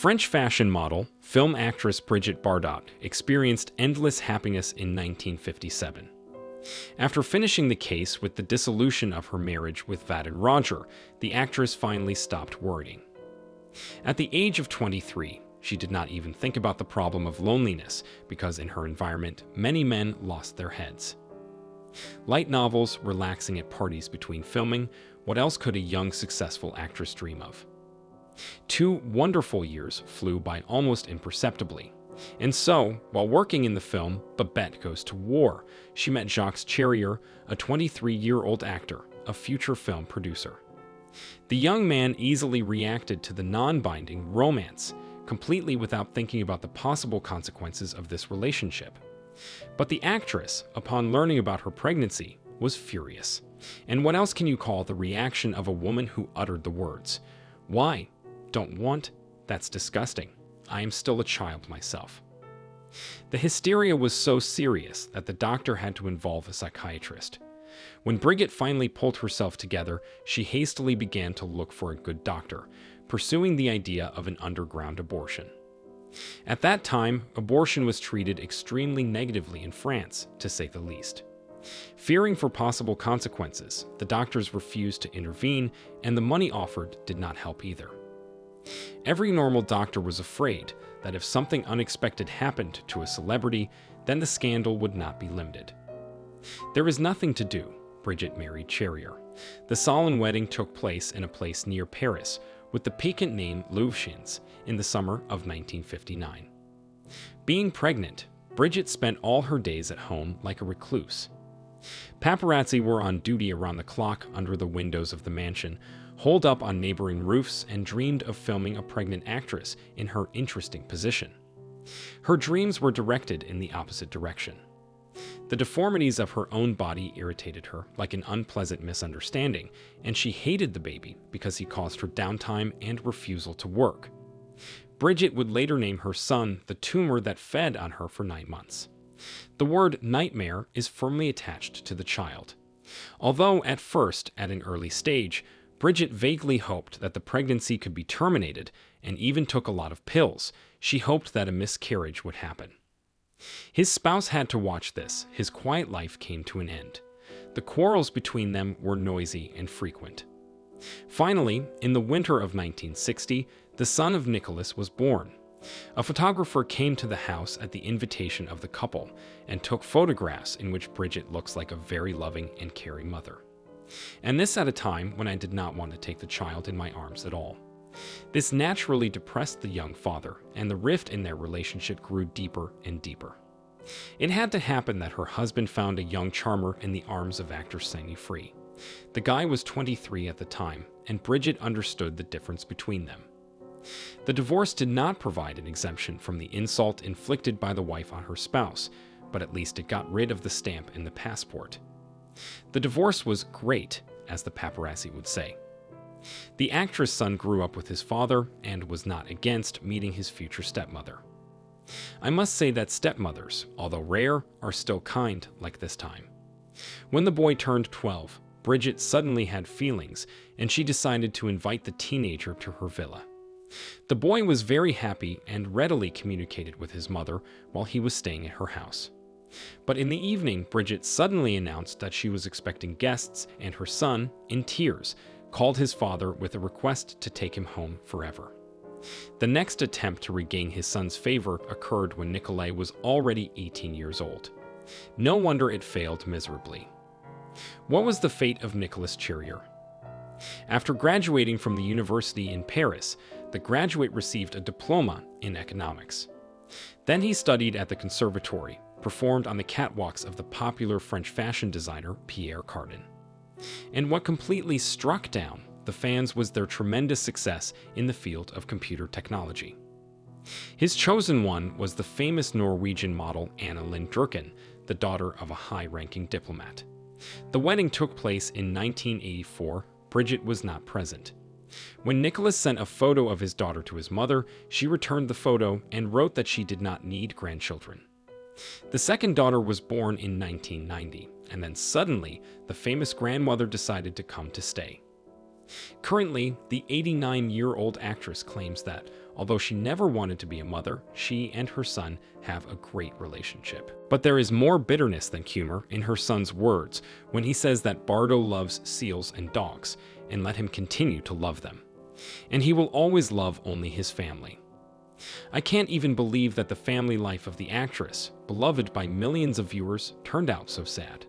French fashion model, film actress Brigitte Bardot experienced endless happiness in 1957. After finishing the case with the dissolution of her marriage with Vadim Roger, the actress finally stopped worrying. At the age of 23, she did not even think about the problem of loneliness because in her environment, many men lost their heads. Light novels, relaxing at parties between filming, what else could a young, successful actress dream of? 2 wonderful years flew by almost imperceptibly. And so, while working in the film Babette Goes to War, she met Jacques Charrier, a 23-year-old actor, a future film producer. The young man easily reacted to the non-binding romance, completely without thinking about the possible consequences of this relationship. But the actress, upon learning about her pregnancy, was furious. And what else can you call the reaction of a woman who uttered the words, "Why? Don't want? That's disgusting. I am still a child myself." The hysteria was so serious that the doctor had to involve a psychiatrist. When Brigitte finally pulled herself together, she hastily began to look for a good doctor, pursuing the idea of an underground abortion. At that time, abortion was treated extremely negatively in France, to say the least. Fearing for possible consequences, the doctors refused to intervene, and the money offered did not help either. Every normal doctor was afraid that if something unexpected happened to a celebrity, then the scandal would not be limited. There was nothing to do. Brigitte married Charrier. The solemn wedding took place in a place near Paris, with the piquant name Louveciennes, in the summer of 1959. Being pregnant, Brigitte spent all her days at home like a recluse. Paparazzi were on duty around the clock under the windows of the mansion, holed up on neighboring roofs, and dreamed of filming a pregnant actress in her interesting position. Her dreams were directed in the opposite direction. The deformities of her own body irritated her like an unpleasant misunderstanding, and she hated the baby because he caused her downtime and refusal to work. Brigitte would later name her son the tumor that fed on her for 9 months. The word nightmare is firmly attached to the child. Although at first, at an early stage, Brigitte vaguely hoped that the pregnancy could be terminated and even took a lot of pills, she hoped that a miscarriage would happen. His spouse had to watch this. His quiet life came to an end. The quarrels between them were noisy and frequent. Finally, in the winter of 1960, the son of Nicholas was born. A photographer came to the house at the invitation of the couple and took photographs in which Brigitte looks like a very loving and caring mother. And this at a time when I did not want to take the child in my arms at all. This naturally depressed the young father, and the rift in their relationship grew deeper and deeper. It had to happen that her husband found a young charmer in the arms of actor Sandy Free. The guy was 23 at the time, and Brigitte understood the difference between them. The divorce did not provide an exemption from the insult inflicted by the wife on her spouse, but at least it got rid of the stamp in the passport. The divorce was great, as the paparazzi would say. The actress' son grew up with his father and was not against meeting his future stepmother. I must say that stepmothers, although rare, are still kind like this time. When the boy turned 12, Brigitte suddenly had feelings, and she decided to invite the teenager to her villa. The boy was very happy and readily communicated with his mother while he was staying at her house. But in the evening, Brigitte suddenly announced that she was expecting guests, and her son, in tears, called his father with a request to take him home forever. The next attempt to regain his son's favor occurred when Nikolai was already 18 years old. No wonder it failed miserably. What was the fate of Nicolas Charrier? After graduating from the university in Paris, the graduate received a diploma in economics. Then he studied at the conservatory, performed on the catwalks of the popular French fashion designer Pierre Cardin. And what completely struck down the fans was their tremendous success in the field of computer technology. His chosen one was the famous Norwegian model Anna Lind Durkin, the daughter of a high-ranking diplomat. The wedding took place in 1984. Brigitte was not present. When Nicholas sent a photo of his daughter to his mother, she returned the photo and wrote that she did not need grandchildren. The second daughter was born in 1990, and then suddenly, the famous grandmother decided to come to stay. Currently, the 89-year-old actress claims that, Although she never wanted to be a mother, she and her son have a great relationship. But there is more bitterness than humor in her son's words when he says that Bardot loves seals and dogs, and let him continue to love them. And he will always love only his family. I can't even believe that the family life of the actress, beloved by millions of viewers, turned out so sad.